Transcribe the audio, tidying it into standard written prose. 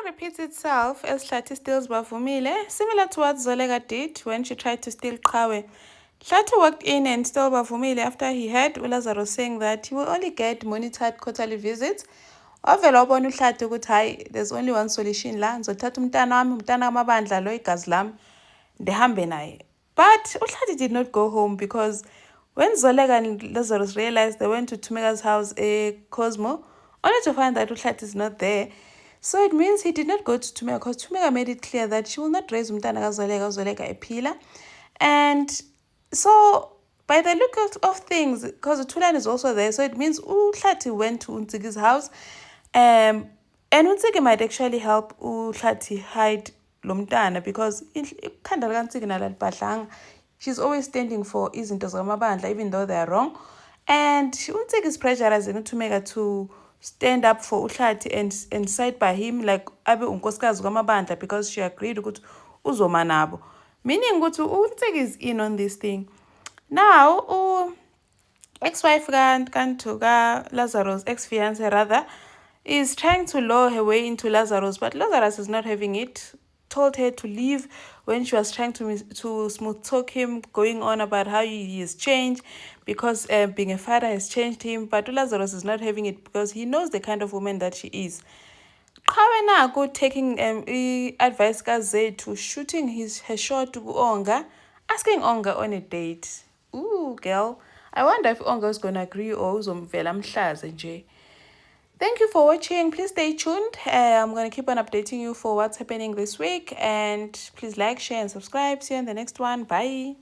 repeats itself as Hlathi steals Bavumile, similar to what Zoleka did when she tried to steal Qhawe. Hlathi walked in and stole Bavumile after he heard uLazarus saying that he will only get monitored quarterly visits. Wavela wabona uHlathi ukuthi hayi, there's only one solution la, ngizothatha umntana wami, umntana kamabandla lo igazi lami, ndihambe naye. But uHlathi did not go home because when Zoleka and Lazarus realized they went to Thumeka's house, Cosmo, only to find that uHlathi is not there. So it means he did not go to Thumeka because Thumeka made it clear that she will not raise umntana kaZoleka ephila. And so by the look of things, because Thulan is also there, so it means uHlathi went to Untsigi's house. And Untsigi might actually help uHlathi hide lomntana because she's always standing for izinto zakamabandla even though they are wrong. And Untsigi is pressurizing Thumeka to stand up for uHlathi and side by him like abe unkosikazi kamabandla because she agreed ukuthi uzoma nabo. Meaning ukuthi Untsigi is in on this thing. Now, ex-wife Kantuga, Lazarus, ex-fiance rather, is trying to lure her way into Lazarus, but Lazarus is not having it. Told her to leave when she was trying to smooth talk him, going on about how he has changed because being a father has changed him. But Lazarus is not having it because he knows the kind of woman that she is. Qhawe naku taking advice to shooting her shot to Onga, asking Onga on a date. Ooh, girl. I wonder if Onga is going to agree or uzomvela mhlaze nje. Thank you for watching. Please stay tuned. I'm going to keep on updating you for what's happening this week. And please like, share, and subscribe. See you in the next one. Bye.